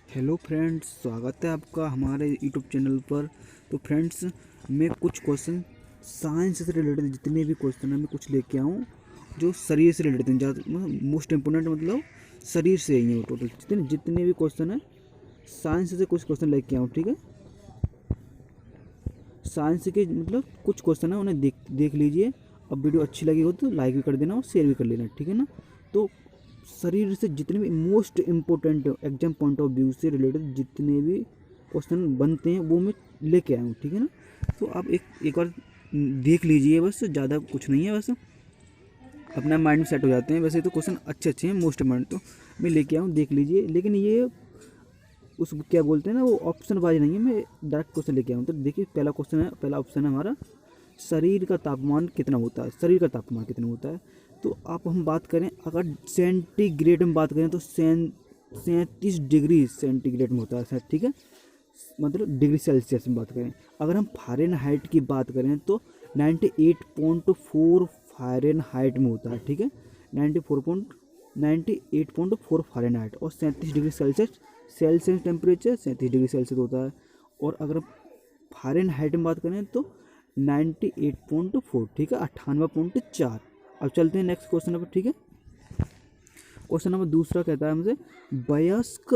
Hello friends, स्वागत है आपका हमारे यूट्यूब चैनल पर। तो फ्रेंड्स, मैं कुछ क्वेश्चन साइंस से रिलेटेड जितने भी क्वेश्चन हैं मैं कुछ लेके आऊँ जो शरीर से रिलेटेड हैं। ज़्यादा मोस्ट इम्पोर्टेंट मतलब शरीर से ही है। टोटल जितने जितने भी क्वेश्चन हैं साइंस से कुछ क्वेश्चन लेके आऊँ, ठीक है। साइंस के मतलब कुछ क्वेश्चन है, उन्हें देख लीजिए। अब वीडियो अच्छी लगी हो तो लाइक भी कर देना और शेयर भी कर लेना, ठीक है ना। तो शरीर से जितने भी most important exam point of view से रिलेटेड जितने भी क्वेश्चन बनते हैं वो मैं लेके आया हूँ, ठीक है ना। तो आप एक बार देख लीजिए, बस ज़्यादा कुछ नहीं है, बस अपना माइंड में सेट हो जाते हैं। वैसे तो क्वेश्चन अच्छे अच्छे हैं, मोस्ट इम्पोर्टेंट तो मैं लेके आऊँ, देख लीजिए। लेकिन ये उस क्या बोलते हैं ना, वो ऑप्शन वाइज नहीं है, मैं डायरेक्ट क्वेश्चन लेके आऊँ। तो देखिए, पहला क्वेश्चन है, पहला ऑप्शन है हमारा, शरीर का तापमान कितना होता है। शरीर का तापमान कितना होता है, तो आप हम बात करें अगर सेंटीग्रेड में बात करें तो 37 डिग्री सेंटीग्रेड में होता है, ठीक है। मतलब डिग्री सेल्सियस में बात करें। अगर हम फ़ारेनहाइट की बात करें तो 98.4 फ़ारेनहाइट में होता है, ठीक है। 98.4 फ़ारेनहाइट और 37 degree Celsius Celsius temperature 37 degree Celsius होता है। और अगर फ़ारेनहाइट में बात करें तो 98.4, ठीक है, 98.4। अब चलते हैं नेक्स्ट क्वेश्चन पर, ठीक है। क्वेश्चन नंबर दूसरा कहता है हमसे, वयस्क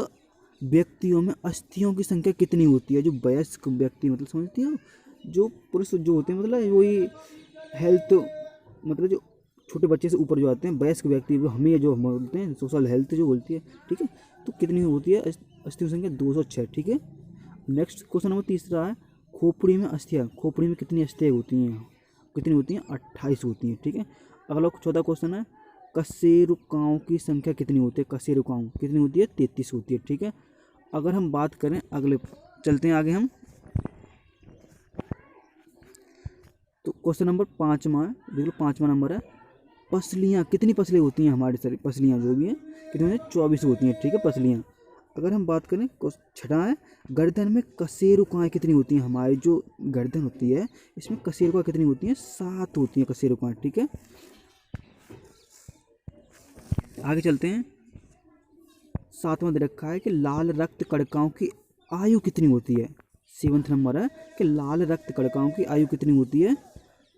व्यक्तियों में अस्थियों की संख्या कितनी होती है। जो वयस्क व्यक्ति मतलब समझती हो, जो पुरुष जो होते हैं, मतलब वही हेल्थ, मतलब जो छोटे बच्चे से ऊपर जो आते हैं वयस्क व्यक्ति, वो हमें जो हम बोलते हैं सोशल हेल्थ जो बोलती है, ठीक है। तो कितनी होती है अस्थियों की संख्या? 206, ठीक है। नेक्स्ट क्वेश्चन नंबर तीसरा है, खोपड़ी में अस्थियाँ, खोपड़ी में कितनी अस्थियाँ होती हैं? कितनी होती हैं? 28 होती हैं, ठीक है। अगला चौथा क्वेश्चन है, कशेरुकाओं की संख्या कितनी होती है? कशेरुकाओं कितनी होती है? 33 होती है, ठीक है। अगर हम बात करें अगले, चलते हैं आगे हम। तो क्वेश्चन नंबर पाँचवा है, देख लो, पाँचवा नंबर है, पसलियाँ कितनी पसलियाँ होती हैं हमारे शरीर? पसलियाँ जो भी हैं कितनी होती हैं? 24 होती हैं, ठीक है, पसलियाँ। अगर हम बात करें, छठा है, गर्दन में कशेरुकाएँ कितनी होती हैं? हमारी जो गर्दन होती है इसमें कशेरुकाएँ कितनी होती हैं? 7 होती हैं कशेरुकाएँ, ठीक है। आगे चलते हैं। सातवां दे रखा है कि लाल रक्त कणिकाओं की आयु कितनी होती है। सेवंथ नंबर है कि लाल रक्त कणिकाओं की आयु कितनी होती है?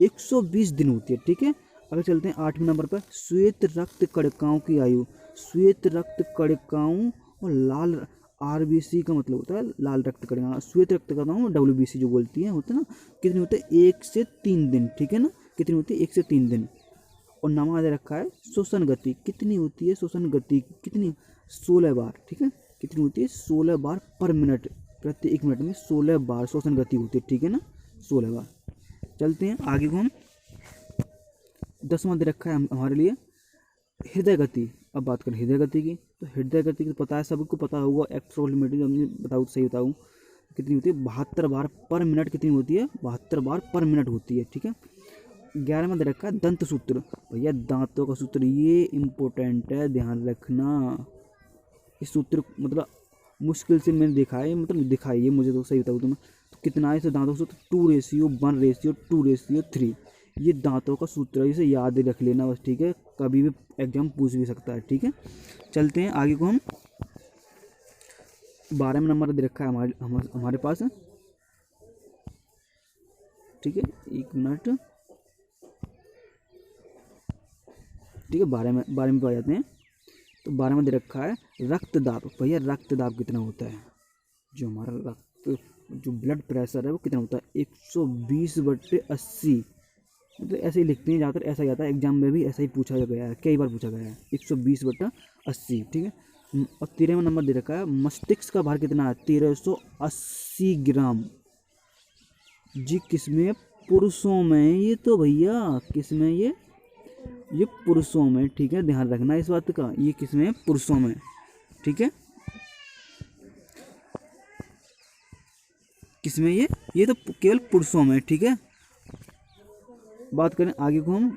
120 दिन होती है, ठीक है। अगर चलते हैं आठवें नंबर पर, श्वेत रक्त कणिकाओं की आयु, श्वेत रक्त कणिकाओं और लाल आरबीसी का मतलब होता है लाल रक्त कणिकाओं, श्वेत रक्त कणिकाओं डब्ल्यूबीसी जो बोलती है, होता है ना, कितनी होती है? 1 से 3 दिन, ठीक है ना। कितनी होती है? 1 से 3 दिन। और नामा दे रखा है, श्वसन गति कितनी होती है? श्वसन गति कितनी? 16 बार, ठीक है। कितनी होती है? 16 बार पर मिनट, प्रति 1 मिनट में 16 बार श्वसन गति होती है, ठीक है ना, 16 बार। चलते हैं आगे को हम। 10वां दे रखा है हमारे लिए, हृदय गति। अब बात करें हृदय गति की, तो हृदय गति की पता है, सबको पता होगा, एक्सट्रोलिमेट्री हमने बताऊँ, सही बताऊँ, कितनी होती है? 72 बार पर मिनट। कितनी होती है? 72 बार पर मिनट होती है, ठीक है। 11वां दे रखा है दंत सूत्र। भैया दांतों का सूत्र, ये इम्पोर्टेंट है, ध्यान रखना। इस सूत्र मतलब मुश्किल से मैंने देखा है, मतलब दिखाई है मुझे, तो सही बताऊँ तुम्हें तो कितना है इसे दांतों का सूत्र? 2:1:2:3। ये दांतों का सूत्र है, इसे याद रख लेना बस, ठीक है। कभी भी एग्जाम पूछ भी सकता है, ठीक है। चलते हैं आगे को हम। 12वां नंबर दे रखा है हमारे पास, ठीक है, 1 मिनट, ठीक है। 12 में पे आ जाते हैं। तो 12 में दे रखा है रक्तदाब। भैया रक्तदाब कितना होता है? जो हमारा रक्त, जो ब्लड प्रेशर है वो कितना होता है? 120/80। मतलब ऐसे ही लिखते हैं, ज़्यादातर ऐसा ही आता है, एग्जाम में भी ऐसा ही पूछा गया है, कई बार पूछा गया है, 120/80, ठीक है। और 13वां नंबर दे रखा है, मस्तिष्क का भार कितना है? 1380 ग्राम। जी किसमें? पुरुषों में। ये तो भैया किसमें? ये पुरुषों में, ठीक है, ध्यान रखना इस बात का। ये किसमें? पुरुषों में, ठीक है। किसमें? ये तो केवल पुरुषों में, ठीक है। बात करें आगे को हम।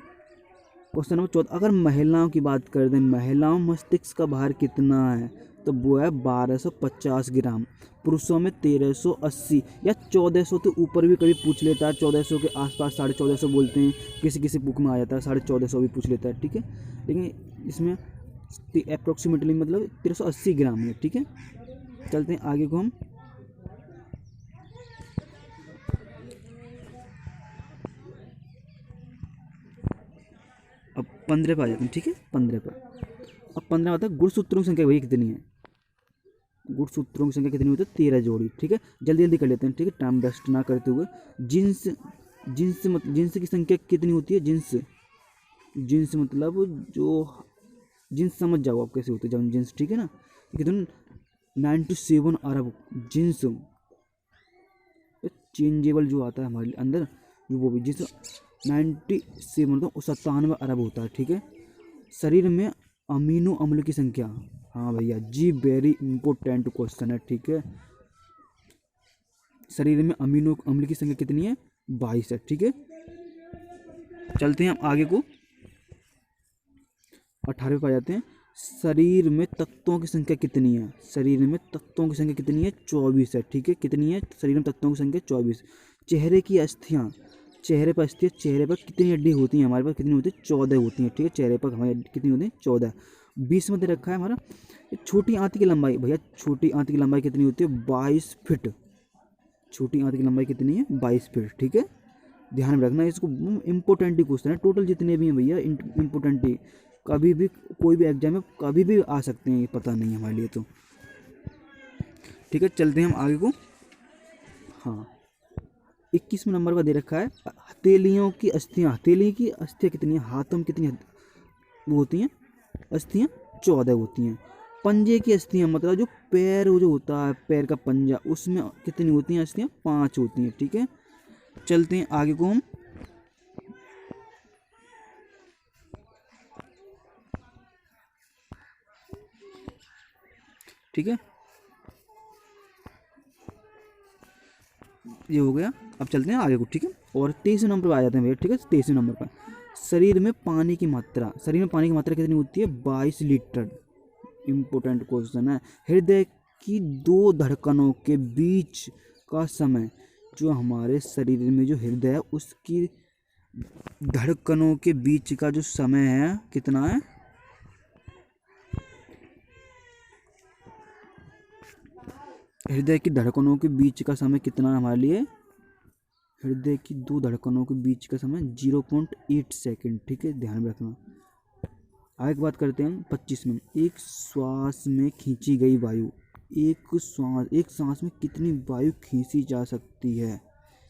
क्वेश्चन नंबर 14, अगर महिलाओं की बात कर दें, महिलाओं मस्तिष्क का भार कितना है? तो वो है 1250 ग्राम। पुरुषों में 1380 या 1400 तो ऊपर भी कभी पूछ लेता है, 1400 के आसपास, 1450 बोलते हैं, किसी किसी बुक में आ जाता है 1450 भी पूछ लेता है, ठीक है। लेकिन इसमें अप्रोक्सीमेटली मतलब 1380 ग्राम है, ठीक है। चलते हैं आगे को हम। अब 15 पे आ जाते हैं, ठीक है। 15 पर, अब 15 आता है गुणसूत्रों की संख्या भैया कितनी है। गुणसूत्रों की संख्या कितनी होती है, 13 जोड़ी, ठीक है। जल्दी जल्दी कर लेते हैं, ठीक है, टाइम वेस्ट ना करते हुए। जिन्स जिन्स की संख्या कितनी होती है, जिन्स जिन्स मतलब जो जिन्स समझ जाओ आप कैसे होते हैं जिन्स, ठीक है ना। कितने 97 अरब जिन्स चेंजेबल जो आता है हमारे अंदर, वो भी जिस 97 मतलब 97 अरब होता है, ठीक है। शरीर में अमीनो अम्ल की संख्या, हाँ भैया जी, वेरी इंपॉर्टेंट क्वेश्चन है, ठीक है। शरीर में अमीनो अम्ल की संख्या कितनी है, 22 है, ठीक है। चलते हैं हम आगे को, 18 पे आ जाते हैं। शरीर में तत्वों की संख्या कितनी है, शरीर में तत्वों की संख्या कितनी है, 24 है, ठीक है। कितनी है शरीर में तत्वों की संख्या, 24। चेहरे की अस्थियाँ, चेहरे पर अस्थियाँ, चेहरे पर कितनी हड्डी होती हैं हमारे पास, कितनी होती है, 14 होती हैं, ठीक है। चेहरे पर हमारी कितनी होती है, 14। 20 में दे रखा है हमारा। छोटी आंत की लंबाई भैया, छोटी आंत की लंबाई कितनी होती है, 22 फीट। छोटी आंत की लंबाई कितनी है, 22 फीट, ठीक है। ध्यान में रखना, इसको इम्पोर्टेंट ही क्वेश्चन है, टोटल जितने भी हैं भैया इम्पोर्टेंट ही, कभी भी कोई भी एग्जाम में कभी भी आ सकते हैं, ये पता नहीं है हमारे लिए तो, ठीक है। चलते हैं हम आगे को। हाँ, 21वें नंबर का दे रखा है हथेलियों की अस्थियाँ, हथेली की अस्थियाँ कितनी है, हाथों में कितनी वो होती हैं अस्थियाँ, 14 होती हैं। पंजे की अस्थियाँ मतलब जो पैर जो होता है, पैर का पंजा, उसमें कितनी होती हैं अस्थियाँ, 5 होती हैं, ठीक है। चलते हैं आगे को हम। ठीक है, ये हो गया। अब चलते हैं आगे को, ठीक है। और 23वें नंबर पर आ जाते हैं भैया, ठीक है। 23वें नंबर पर शरीर में पानी की मात्रा, शरीर में पानी की मात्रा कितनी होती है, 22 लीटर। इम्पोर्टेंट क्वेश्चन है। हृदय की 2 धड़कनों के बीच का समय, जो हमारे शरीर में जो हृदय है उसकी धड़कनों के बीच का जो समय है कितना है, हृदय की धड़कनों के बीच का समय कितना है हमारे लिए, हृदय की 2 धड़कनों के बीच का समय 0.8 सेकेंड, ठीक है। ध्यान में रखना। आगे की बात करते हैं हम 25 में। एक श्वास में खींची गई वायु, एक सांस में कितनी वायु खींची जा सकती है,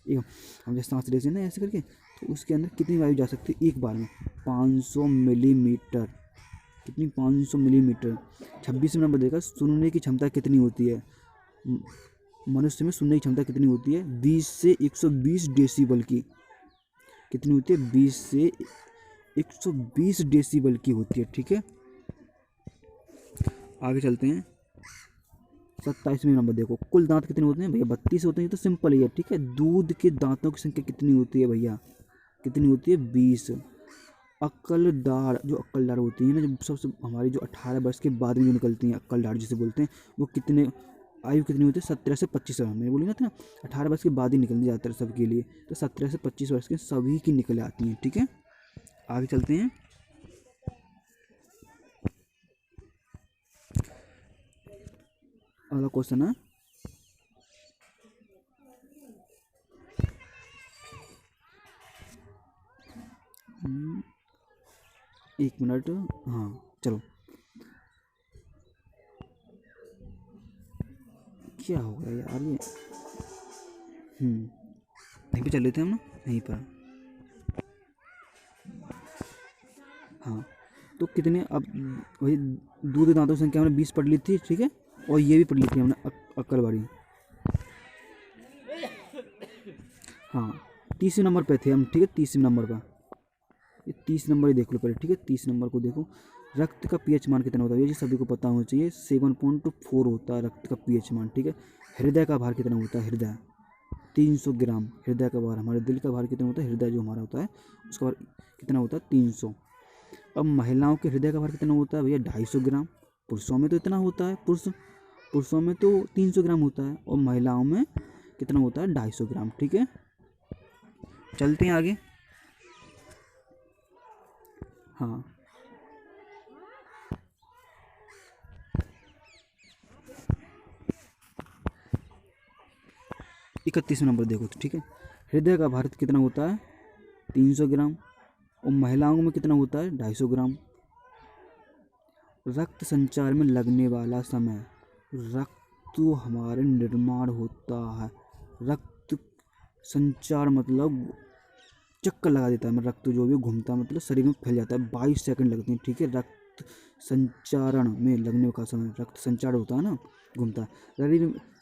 एक हम जैसे सांस लेते हैं ना ऐसे करके, तो उसके अंदर कितनी वायु जा सकती है एक बार में, 500 मिलीमीटर। कितनी, 500 मिलीमीटर। 26 नंबर देखा, सुनने की क्षमता कितनी होती है, मनुष्य में सुनने की क्षमता कितनी होती है, 20 से 120 डेसिबल की। कितनी होती है, 20 से 120 डेसिबल की होती है, ठीक है। आगे चलते हैं 27वें नंबर देखो, कुल दांत कितने होते हैं भैया, 32 होते हैं, ये तो सिंपल ही है, ठीक है। दूध के दांतों की संख्या कितनी होती है भैया, कितनी होती है, 20। अक्कलदार, जो अक्कलदार होती है ना, जब सबसे हमारी जो 18 वर्ष के बाद में जो निकलती हैं अक्कलदार जिसे बोलते हैं, वो कितने आयु कितनी होती है, 17 से 25 वर्ष। मैंने बोली ना था 18 वर्ष के बाद ही निकलती ज़्यादातर सबके लिए, तो 17 से 25 वर्ष के सभी की निकल आती हैं, ठीक है। आगे चलते हैं। अगला क्वेश्चन है, एक मिनट, हाँ चलो, क्या हो गया यार ये, यहीं पे चल लेते हैं हम ना, यहीं पर। हाँ, तो कितने, अब वही दूध दांतों की संख्या हमने 20 पढ़ ली थी, ठीक है। और ये भी पढ़ ली थी हमने अक्कलबाड़ी। हाँ, 30वें नंबर पे थे हम, ठीक है। 30वें नंबर पर, ये 30 नंबर ही देख लो पहले, ठीक है। 30 नंबर को देखो, रक्त का पीएच मान कितना होता है, ये सभी को पता होना चाहिए, 7.4 होता है रक्त का पीएच मान, ठीक है। हृदय का भार कितना होता है, हृदय 300 ग्राम, हृदय का भार। हमारे दिल का भार कितना होता है, हृदय जो हमारा होता है उसका भार कितना होता है, 300। अब महिलाओं के हृदय का भार कितना होता है भैया, 250 ग्राम। पुरुषों में तो इतना होता है, पुरुषों में तो 300 ग्राम होता है, और महिलाओं में कितना होता है, 250 ग्राम, ठीक है। चलते हैं आगे। हाँ, 31वें नंबर देखो तो, ठीक है। हृदय का भार कितना होता है 300 ग्राम, और महिलाओं में कितना होता है 250 ग्राम। रक्त संचार में लगने वाला समय, रक्त हमारे निर्माण होता है, रक्त संचार मतलब चक्कर लगा देता है, मतलब रक्त जो भी घूमता है मतलब शरीर में फैल जाता है, 22 सेकंड लगते हैं, ठीक है। रक्त संचारण में लगने का समय, रक्त संचार होता है ना, घूमता है।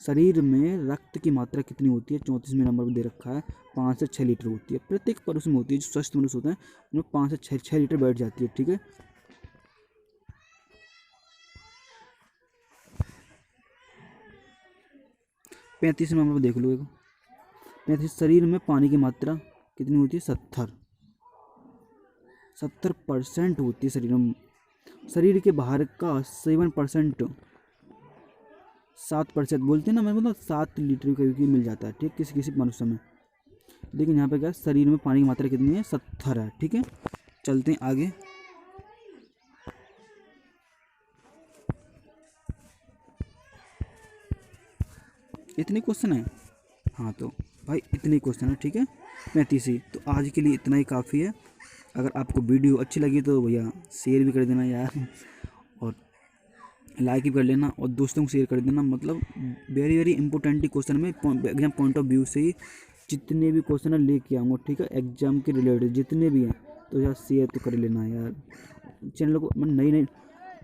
शरीर में रक्त की मात्रा कितनी होती है 34वें नंबर पर दे रखा है, 5 से 6 लीटर होती है। प्रत्येक पुरुष में होती है, जो स्वस्थ मनुष्य होते हैं उनमें 5 से 6 लीटर बैठ जाती है, ठीक है। 35वें नंबर पर देख लो, 35, शरीर में पानी की मात्रा कितनी होती है 70% होती है शरीर में। शरीर के बाहर का 7%, 7% बोलते हैं ना, मैं मतलब 7 लीटर कभी मिल जाता है, ठीक, किसी किसी मनुष्य में। लेकिन यहाँ पे क्या है, शरीर में पानी की मात्रा कितनी है 70 है, ठीक है। चलते हैं आगे। इतने क्वेश्चन है, हाँ तो भाई इतने क्वेश्चन है, ठीक है, 35 ही। तो आज के लिए इतना ही काफ़ी है। अगर आपको वीडियो अच्छी लगी तो भैया शेयर भी कर देना यार, और लाइक भी कर लेना, और दोस्तों को शेयर कर देना। मतलब वेरी वेरी इंपॉर्टेंट क्वेश्चन में एग्जाम पॉइंट ऑफ व्यू से ही जितने भी क्वेश्चन है लेके आऊँगा, ठीक है, एग्जाम के रिलेटेड जितने भी हैं। तो यार शेयर तो कर लेना यार, चैनल को, मैं नई नई